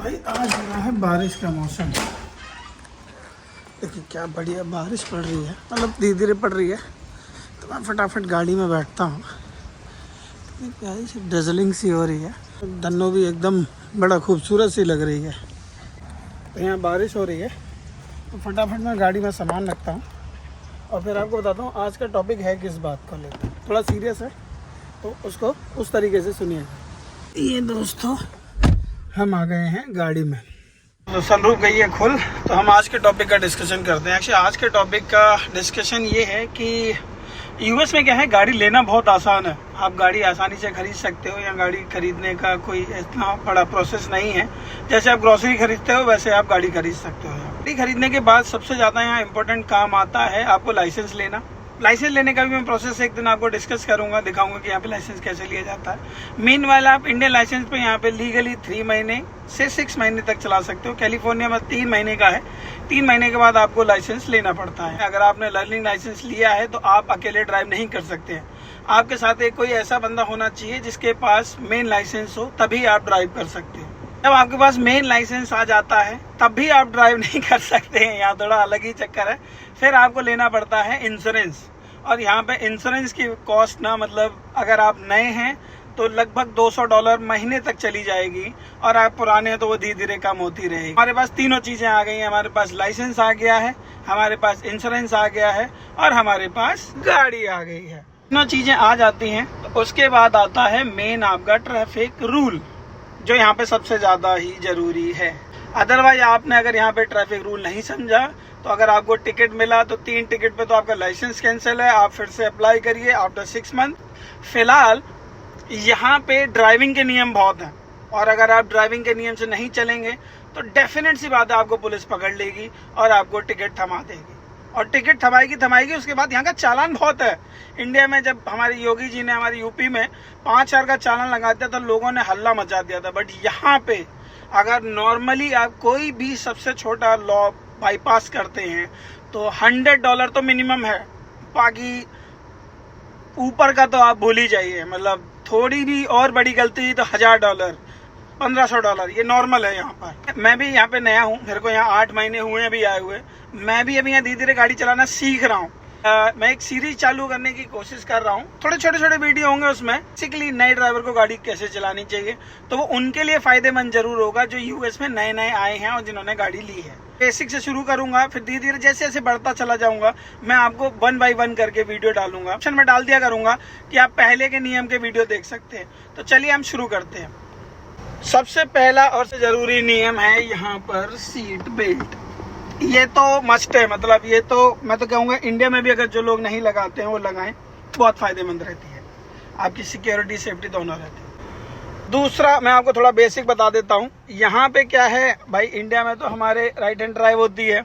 भाई आज हो रहा है बारिश का मौसम। देखिए क्या बढ़िया बारिश पड़ रही है, मतलब धीरे धीरे पड़ रही है। तो मैं फटाफट गाड़ी में बैठता हूँ। इतनी प्यारी सी डजलिंग सी हो रही है, धन्नो भी एकदम बड़ा खूबसूरत सी लग रही है। तो यहाँ बारिश हो रही है तो फटाफट मैं गाड़ी में सामान रखता हूँ और फिर आपको बताता हूँ आज का टॉपिक है किस बात को लेकर। थोड़ा सीरियस है तो उसको उस तरीके से सुनिए। ये दोस्तों हम आ गए हैं गाड़ी में, तो सनरूफ गई है खुल। तो हम आज के टॉपिक का डिस्कशन करते हैं। एक्चुअली आज के टॉपिक का डिस्कशन ये है कि यूएस में क्या है, गाड़ी लेना बहुत आसान है। आप गाड़ी आसानी से खरीद सकते हो, या गाड़ी खरीदने का कोई इतना बड़ा प्रोसेस नहीं है। जैसे आप ग्रोसरी खरीदते हो वैसे आप गाड़ी खरीद सकते हो। गाड़ी खरीदने के बाद सबसे ज़्यादा यहाँ इंपॉर्टेंट काम आता है आपको लाइसेंस लेना। लाइसेंस लेने का भी मैं प्रोसेस एक दिन आपको डिस्कस करूंगा, दिखाऊंगा कि यहाँ पे लाइसेंस कैसे लिया जाता है। मीनवाइल आप इंडियन लाइसेंस पे यहाँ पे लीगली 3 महीने से 6 महीने तक चला सकते हो। कैलिफोर्निया में 3 महीने का है। 3 महीने के बाद आपको लाइसेंस लेना पड़ता है। अगर आपने लर्निंग लाइसेंस लिया है तो आप अकेले ड्राइव नहीं कर सकते हैं। आपके साथ एक कोई ऐसा बंदा होना चाहिए जिसके पास मेन लाइसेंस हो, तभी आप ड्राइव कर सकते हो। जब आपके पास मेन लाइसेंस आ जाता है तब भी आप ड्राइव नहीं कर सकते हैं। यहाँ थोड़ा अलग ही चक्कर है। फिर आपको लेना पड़ता है इंश्योरेंस, और यहाँ पे इंश्योरेंस की कॉस्ट ना, मतलब अगर आप नए हैं तो लगभग $200 महीने तक चली जाएगी, और आप पुराने हैं तो वो धीरे धीरे कम होती रहेगी। हमारे पास तीनों चीजें आ गई हैं। हमारे पास लाइसेंस आ गया है, हमारे पास इंश्योरेंस आ गया है, और हमारे पास गाड़ी आ गई है। तीनों चीजें आ जाती हैं तो उसके बाद आता है मेन आपका ट्रैफिक रूल, जो यहाँ पे सबसे ज्यादा ही जरूरी है। अदरवाइज आपने अगर यहाँ पे ट्रैफिक रूल नहीं समझा तो अगर आपको टिकट मिला तो 3 टिकट पे तो आपका लाइसेंस कैंसिल है। आप फिर से अप्लाई करिए आफ्टर 6 मंथ। फिलहाल यहाँ पे ड्राइविंग के नियम बहुत हैं, और अगर आप ड्राइविंग के नियम से नहीं चलेंगे तो डेफिनेट सी बात है आपको पुलिस पकड़ लेगी और आपको टिकट थमा देगी। और टिकट थमाएगी उसके बाद यहाँ का चालान बहुत है। इंडिया में जब हमारे योगी जी ने हमारे यूपी में 5000 का चालान लगा दिया तो लोगों ने हल्ला मचा दिया था। बट यहाँ पे अगर नॉर्मली आप कोई भी सबसे छोटा लॉ बाईपास करते हैं तो $100 तो मिनिमम है। बाकी ऊपर का तो आप भूल ही जाइए। मतलब थोड़ी भी और बड़ी गलती हुई तो $1000 $1500 ये नॉर्मल है यहाँ पर। मैं भी यहाँ पे नया हूँ, मेरे को यहाँ 8 महीने हुए अभी आए हुए। मैं भी अभी यहाँ धीरे धीरे गाड़ी चलाना सीख रहा हूँ। मैं एक सीरीज चालू करने की कोशिश कर रहा हूँ। थोड़े छोटे वीडियो होंगे उसमें, बेसिकली नए ड्राइवर को गाड़ी कैसे चलानी चाहिए, तो वो उनके लिए फायदेमंद जरूर होगा जो यूएस में नए आए हैं और जिन्होंने गाड़ी ली है। बेसिक से शुरू करूंगा, फिर धीरे धीरे जैसे जैसे बढ़ता चला जाऊंगा मैं आपको 1 बाय 1 करके वीडियो डालूंगा। ऑप्शन में डाल दिया करूंगा कि आप पहले के नियम के वीडियो देख सकते हैं। तो चलिए हम शुरू करते हैं। सबसे पहला और जरूरी नियम है यहाँ पर सीट बेल्ट। ये तो मस्ट है, मतलब ये तो मैं तो कहूँगा इंडिया में भी अगर जो लोग नहीं लगाते हैं वो लगाएं, बहुत फायदेमंद रहती है। आपकी सिक्योरिटी सेफ्टी दोनों रहती है। दूसरा मैं आपको थोड़ा बेसिक बता देता हूँ। यहाँ पे क्या है भाई, इंडिया में तो हमारे राइट हैंड ड्राइव होती है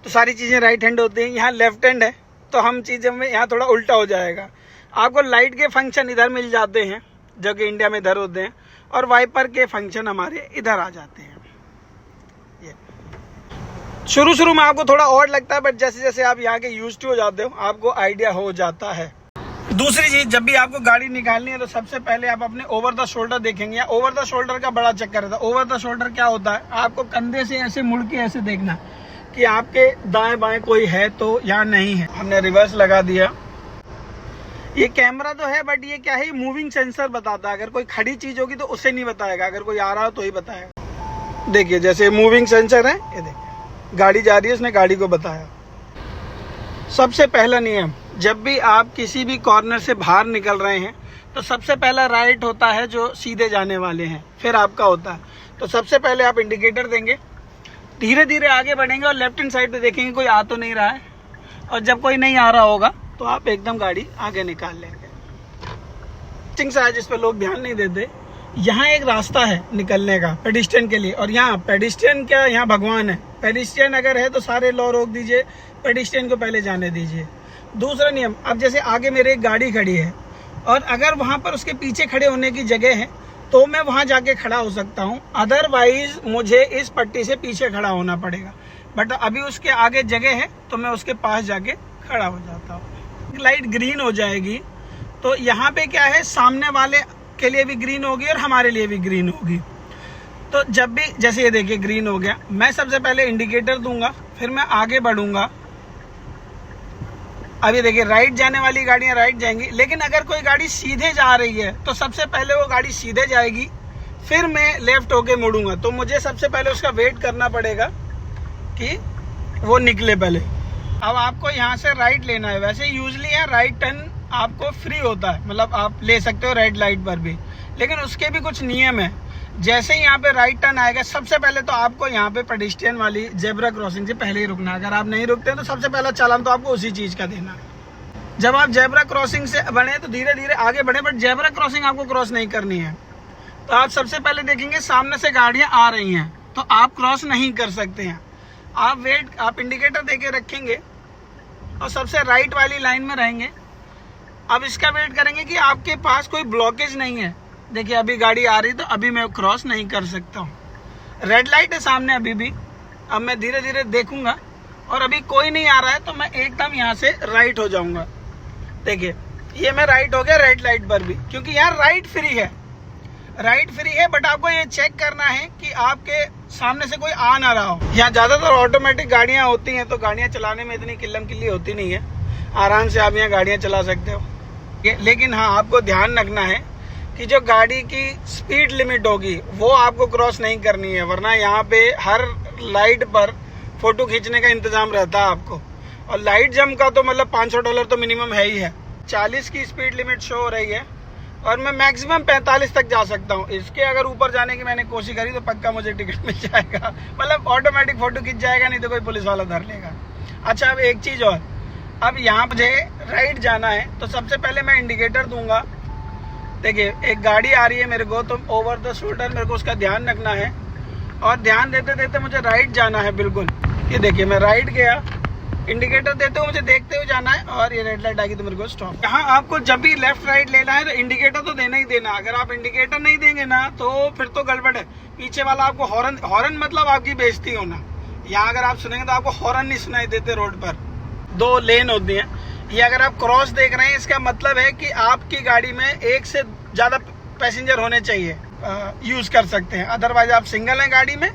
तो सारी चीज़ें राइट हैंड होती हैं। यहाँ लेफ्ट हैंड है तो हम चीज़ें में यहाँ थोड़ा उल्टा हो जाएगा। आपको लाइट के फंक्शन इधर मिल जाते हैं जो कि इंडिया में इधर होते हैं, और वाइपर के फंक्शन हमारे इधर आ जाते हैं। शुरू में आपको थोड़ा और लगता है, बट जैसे जैसे आप यहाँ के यूज टू हो जाते हो आपको आइडिया हो जाता है। दूसरी चीज, जब भी आपको गाड़ी निकालनी है तो सबसे पहले आप अपने ओवर द शोल्डर देखेंगे। या ओवर द शोल्डर का बड़ा चक्कर रहता है। ओवर द शोल्डर क्या होता है, आपको कंधे से ऐसे मुड़ के ऐसे देखना कि आपके दाएं बाएं कोई है तो यहाँ नहीं है। हमने रिवर्स लगा दिया। ये कैमरा तो है बट ये क्या है, मूविंग सेंसर बताता है। अगर कोई खड़ी चीज होगी तो उसे नहीं बताएगा, अगर कोई आ रहा हो तो ही बताएगा। देखिए जैसे मूविंग सेंसर है, ये देखिए गाड़ी जा रही है, उसने गाड़ी को बताया। सबसे पहला नियम, जब भी आप किसी भी कॉर्नर से बाहर निकल रहे हैं तो सबसे पहला राइट होता है जो सीधे जाने वाले हैं, फिर आपका होता है। तो सबसे पहले आप इंडिकेटर देंगे, धीरे धीरे आगे बढ़ेंगे और लेफ्ट हैंड साइड पे देखेंगे कोई आ तो नहीं रहा है, और जब कोई नहीं आ रहा होगा तो आप एकदम गाड़ी आगे निकाल लेंगे। सा है जिस पर लोग ध्यान नहीं देते, यहाँ एक रास्ता है निकलने का पेडिस्ट्रियन के लिए, और यहाँ पेडिस्ट्रियन क्या, यहाँ भगवान है। पेडिस्ट्रियन अगर है तो सारे लॉ रोक दीजिए, पेडिस्ट्रियन को पहले जाने दीजिए। दूसरा नियम, अब जैसे आगे मेरे एक गाड़ी खड़ी है और अगर वहाँ पर उसके पीछे खड़े होने की जगह है तो मैं वहाँ जाके खड़ा हो सकता हूँ, अदरवाइज मुझे इस पट्टी से पीछे खड़ा होना पड़ेगा। बट अभी उसके आगे जगह है तो मैं उसके पास जाके खड़ा हो जाता हूँ। लाइट ग्रीन हो जाएगी तो यहाँ पे क्या है, सामने वाले के लिए भी ग्रीन होगी और हमारे लिए भी ग्रीन होगी। तो जब भी जैसे ये देखिए ग्रीन हो गया, मैं सबसे पहले इंडिकेटर दूंगा, फिर मैं आगे बढ़ूंगा। अब ये देखिए राइट जाने वाली गाड़ियां राइट जाएंगी, लेकिन अगर कोई गाड़ी सीधे जा रही है तो सबसे पहले वो गाड़ी सीधे जाएगी, फिर मैं लेफ्ट होके मुड़ूंगा। तो मुझे सबसे पहले उसका वेट करना पड़ेगा कि वो निकले पहले। अब आपको यहाँ से राइट लेना है। वैसे यूजली है राइट टर्न आपको फ्री होता है, मतलब आप ले सकते हो रेड लाइट पर भी, लेकिन उसके भी कुछ नियम है। जैसे ही यहाँ पे राइट टर्न आएगा, सबसे पहले तो आपको यहाँ पे पेडिस्ट्रियन वाली जेब्रा क्रॉसिंग से पहले ही रुकना है। अगर आप नहीं रुकते हैं तो सबसे पहला चालान तो आपको उसी चीज का देना है। जब आप जेब्रा क्रॉसिंग से बढ़े तो धीरे धीरे आगे बढ़े, बट जेब्रा क्रॉसिंग आपको क्रॉस नहीं करनी है। तो आप सबसे पहले देखेंगे सामने से गाड़ियां आ रही हैं तो आप क्रॉस नहीं कर सकते हैं। आप इंडिकेटर देके रखेंगे और सबसे राइट वाली लाइन में रहेंगे। अब इसका वेट करेंगे कि आपके पास कोई ब्लॉकेज नहीं है। देखिए अभी गाड़ी आ रही तो अभी मैं क्रॉस नहीं कर सकता हूँ। रेड लाइट है सामने अभी भी। अब मैं धीरे धीरे देखूंगा और अभी कोई नहीं आ रहा है तो मैं एकदम यहाँ से राइट हो जाऊंगा। देखिए ये मैं राइट हो गया रेड लाइट पर भी, क्योंकि यहाँ राइट फ्री है। राइट फ्री है, बट आपको ये चेक करना है कि आपके सामने से कोई आ ना रहा हो। यहाँ ज्यादातर ऑटोमेटिक गाड़ियां होती हैं तो गाड़ियां चलाने में इतनी किल्लम किल्ली होती नहीं है, आराम से आप यहाँ गाड़ियां चला सकते हो। लेकिन हाँ, आपको ध्यान रखना है कि जो गाड़ी की स्पीड लिमिट होगी वो आपको क्रॉस नहीं करनी है, वरना यहाँ पे हर लाइट पर फोटो खींचने का इंतजाम रहता है आपको। और लाइट जम का तो मतलब $500 तो मिनिमम है ही है। 40 की स्पीड लिमिट शो हो रही है और मैं मैक्सिमम 45 तक जा सकता हूँ। इसके अगर ऊपर जाने की मैंने कोशिश करी तो पक्का मुझे टिकट मिल जाएगा, मतलब ऑटोमेटिक फोटो खींच जाएगा, नहीं तो कोई पुलिस वाला धर लेगा। अच्छा, अब एक चीज और, अब यहाँ मुझे राइट जाना है तो सबसे पहले मैं इंडिकेटर दूंगा। देखिए एक गाड़ी आ रही है मेरे को, तो ओवर द शोल्डर मेरे को उसका ध्यान रखना है और ध्यान देते देते मुझे राइट जाना है बिल्कुल। ये देखिए मैं राइट गया, इंडिकेटर देते हुए मुझे देखते हुए जाना है और ये रेड लाइट आएगी तो मेरे को स्टॉप। यहाँ आपको जब भी लेफ्ट राइट लेना है तो इंडिकेटर तो देना ही देना। अगर आप इंडिकेटर नहीं देंगे ना तो फिर तो गड़बड़ है। पीछे वाला आपको हॉर्न मतलब आपकी बेइज्जती होना। यहाँ अगर आप सुनेंगे तो आपको हॉर्न नहीं सुनाई देते। रोड पर 2 लेन होती है। ये अगर आप क्रॉस देख रहे हैं इसका मतलब है कि आपकी गाड़ी में एक से ज्यादा पैसेंजर होने चाहिए, यूज कर सकते हैं। अदरवाइज आप सिंगल हैं गाड़ी में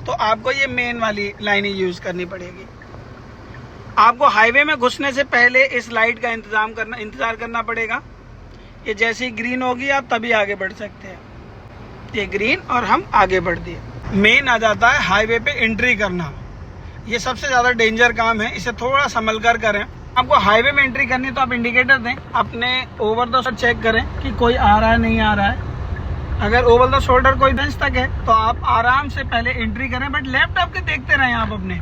तो आपको ये मेन वाली लाइन ही यूज करनी पड़ेगी। आपको हाईवे में घुसने से पहले इस लाइट का इंतजार करना पड़ेगा। ये जैसे ही ग्रीन होगी आप तभी आगे बढ़ सकते हैं। ये ग्रीन और हम आगे बढ़ दिए। मेन आ जाता है हाईवे पे एंट्री करना। ये सबसे ज्यादा डेंजर काम है, इसे थोड़ा संभल कर करें। आपको हाईवे में एंट्री करनी है तो आप इंडिकेटर दें, अपने ओवर द शोल्डर चेक करें कि कोई आ रहा है नहीं आ रहा है। अगर ओवर द शोल्डर कोई बेंच तक है तो आप आराम से पहले एंट्री करें, बट लेफ्ट आपके देखते रहें आप अपने।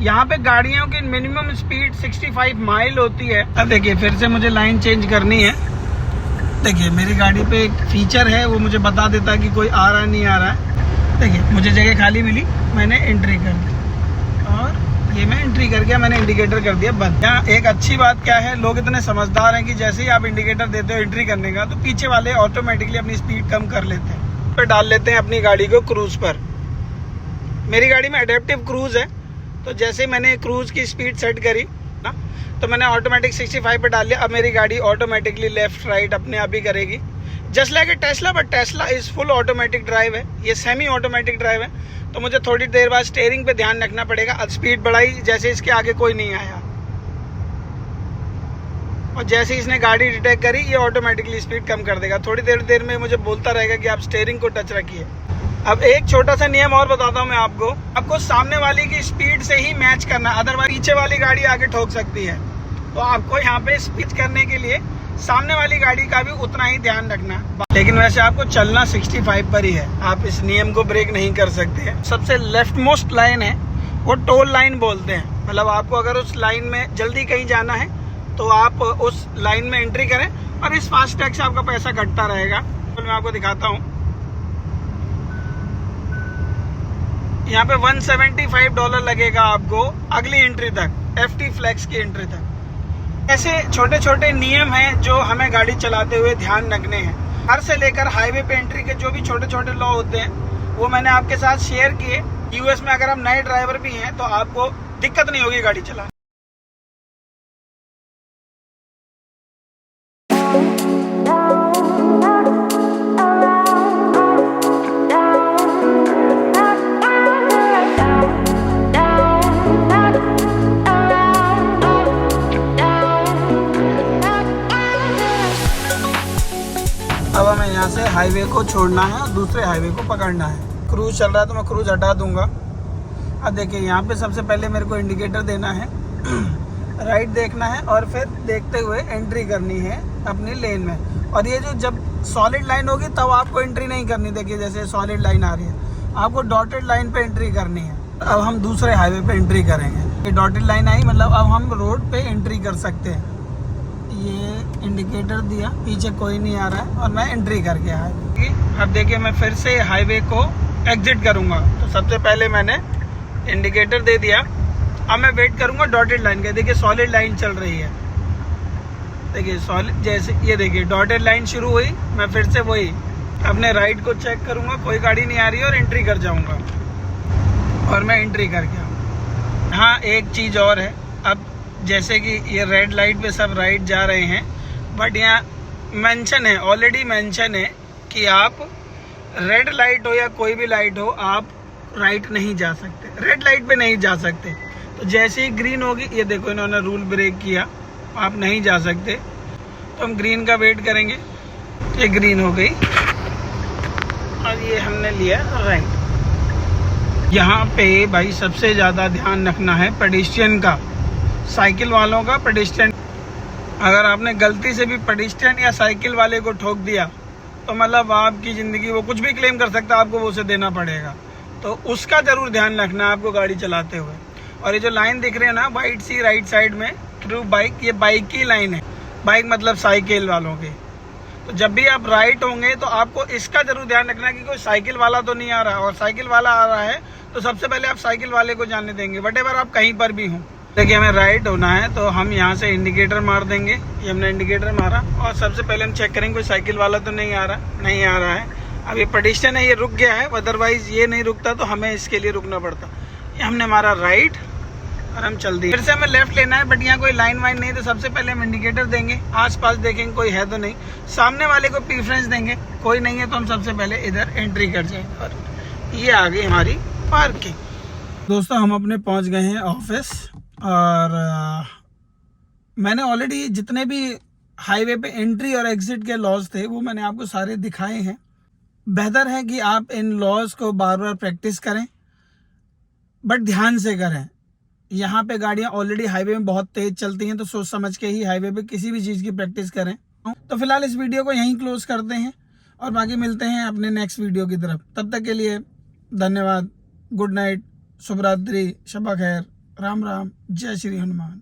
यहाँ पे गाड़ियों की मिनिमम स्पीड 65 माइल होती है। अब देखिए फिर से मुझे लाइन चेंज करनी है। देखिए मेरी गाड़ी पे एक फीचर है, वो मुझे बता देता है कि कोई आ रहा है नहीं आ रहा है। देखिए मुझे जगह खाली मिली, मैंने एंट्री कर दी और ये मैं एंट्री कर गया, मैंने इंडिकेटर कर दिया बंद। यहाँ एक अच्छी बात क्या है, लोग इतने समझदार हैं कि जैसे ही आप इंडिकेटर देते हो एंट्री करने का तो पीछे वाले ऑटोमेटिकली अपनी स्पीड कम कर लेते हैं, फिर डाल लेते हैं अपनी गाड़ी को क्रूज पर। मेरी गाड़ी में एडेप्टिव क्रूज है, तो जैसे मैंने क्रूज की स्पीड सेट करी ना तो मैंने ऑटोमेटिक 65 पे डाल लिया। अब मेरी गाड़ी ऑटोमेटिकली लेफ्ट राइट अपने आप ही करेगी, just like a Tesla. But Tesla is full automatic drive है, ये सेमी ऑटोमेटिक ड्राइव है। तो मुझे थोड़ी देर बाद स्टीयरिंग पे ध्यान रखना पड़ेगा। अब स्पीड बढ़ाई, जैसे इसके आगे कोई नहीं आया और जैसे इसने गाड़ी डिटेक्ट करी ये ऑटोमेटिकली स्पीड कम कर देगा। थोड़ी देर में मुझे बोलता रहेगा कि आप स्टीयरिंग को टच रखिए। अब एक छोटा सा नियम और बताता हूँ मैं आपको सामने वाली की स्पीड से ही मैच करना, अदरवाइज पीछे वाली गाड़ी आगे ठोक सकती है। तो आपको यहाँ पे स्पीड करने के लिए सामने वाली गाड़ी का भी उतना ही ध्यान रखना। लेकिन वैसे आपको चलना 65 पर ही है, आप इस नियम को ब्रेक नहीं कर सकते। सबसे लेफ्ट मोस्ट लाइन है वो टोल लाइन बोलते हैं। मतलब आपको अगर उस लाइन में जल्दी कहीं जाना है तो आप उस लाइन में एंट्री करें और इस फास्टैग से आपका पैसा कटता रहेगा। तो मैं आपको दिखाता हूँ, यहाँ पे $175 लगेगा आपको अगली एंट्री तक, FT फ्लेक्स की एंट्री तक। ऐसे छोटे छोटे नियम हैं जो हमें गाड़ी चलाते हुए ध्यान रखने हैं। घर से लेकर हाईवे पे एंट्री के जो भी छोटे छोटे लॉ होते हैं वो मैंने आपके साथ शेयर किए। यूएस में अगर आप नए ड्राइवर भी हैं तो आपको दिक्कत नहीं होगी गाड़ी चलाने। हाईवे को छोड़ना है और दूसरे हाईवे को पकड़ना है। क्रूज चल रहा है तो मैं क्रूज हटा दूंगा। अब देखिए यहाँ पे सबसे पहले मेरे को इंडिकेटर देना है, राइट देखना है और फिर देखते हुए एंट्री करनी है अपनी लेन में। और ये जो जब सॉलिड लाइन होगी तब आपको एंट्री नहीं करनी। देखिए जैसे सॉलिड लाइन आ रही है, आपको डॉटेड लाइन पे एंट्री करनी है। अब हम दूसरे हाईवे पे एंट्री करेंगे। ये डॉटेड लाइन आई मतलब अब हम रोड पे एंट्री कर सकते हैं। ये इंडिकेटर दिया, पीछे कोई नहीं आ रहा है और मैं एंट्री कर गया है। अब देखिए मैं फिर से हाईवे को एग्जिट करूँगा। तो सबसे पहले मैंने इंडिकेटर दे दिया। अब मैं वेट करूँगा डॉटेड लाइन का। देखिए सॉलिड लाइन चल रही है, देखिए सॉलिड, जैसे ये देखिए डॉटेड लाइन शुरू हुई। मैं फिर से वही अपने राइट को चेक करूँगा, कोई गाड़ी नहीं आ रही है और एंट्री कर जाऊँगा। और मैं एंट्री कर गया। हाँ एक चीज़ और है, अब जैसे कि ये रेड लाइट पे सब राइट जा रहे हैं, बट यहाँ मेंशन है, ऑलरेडी मेंशन है कि आप रेड लाइट हो या कोई भी लाइट हो, आप राइट नहीं जा सकते, रेड लाइट पे नहीं जा सकते। तो जैसे ही ग्रीन होगी, ये देखो इन्होंने रूल ब्रेक किया, आप नहीं जा सकते। तो हम ग्रीन का वेट करेंगे। ये ग्रीन हो गई और ये हमने लिया राइट। यहाँ पे भाई सबसे ज़्यादा ध्यान रखना है पेडिस्ट्रियन का, साइकिल वालों का। पेडिस्ट्रियन, अगर आपने गलती से भी पेडिस्ट्रियन या साइकिल वाले को ठोक दिया तो मतलब आपकी ज़िंदगी, वो कुछ भी क्लेम कर सकता है, आपको वो उसे देना पड़ेगा। तो उसका ज़रूर ध्यान रखना है आपको गाड़ी चलाते हुए। और ये जो लाइन दिख रही है ना वाइट सी राइट साइड में, थ्रू बाइक, ये बाइक की लाइन है। बाइक मतलब साइकिल वालों की। तो जब भी आप राइट होंगे तो आपको इसका जरूर ध्यान रखना है कि कोई साइकिल वाला तो नहीं आ रहा, और साइकिल वाला आ रहा है तो सबसे पहले आप साइकिल वाले को जाने देंगे, वटेवर आप कहीं पर भी हों। देखिए हमें राइट होना है तो हम यहाँ से इंडिकेटर मार देंगे। ये हमने इंडिकेटर मारा और सबसे पहले हम चेक करेंगे कोई साइकिल वाला तो नहीं आ रहा है। अब ये पेडिस्ट्रियन है, ये रुक गया है, अदरवाइज ये नहीं रुकता तो हमें इसके लिए रुकना पड़ता। ये हमने मारा राइट और हम चल दिए। फिर से हमें लेफ्ट लेना है, बट यहाँ कोई लाइन वाइन नहीं, तो सबसे पहले हम इंडिकेटर देंगे, आसपास देखेंगे कोई है तो नहीं, सामने वाले को प्रीफरेंस देंगे, कोई नहीं है तो हम सबसे पहले इधर एंट्री कर जाएंगे। और ये आ गई हमारी पार्किंग। दोस्तों हम अपने पहुँच गए हैं ऑफिस, और मैंने ऑलरेडी जितने भी हाईवे पे एंट्री और एग्जिट के लॉज थे वो मैंने आपको सारे दिखाए हैं। बेहतर है कि आप इन लॉज को बार बार प्रैक्टिस करें, बट ध्यान से करें। यहाँ पे गाड़ियाँ ऑलरेडी हाईवे में बहुत तेज चलती हैं, तो सोच समझ के ही हाईवे पे किसी भी चीज़ की प्रैक्टिस करें। तो फिलहाल इस वीडियो को यहीं क्लोज करते हैं और बाकी मिलते हैं अपने नेक्स्ट वीडियो की तरफ। तब तक के लिए धन्यवाद, गुड नाइट, शुभ रात्रि, शब खैर, राम राम, जय श्री हनुमान।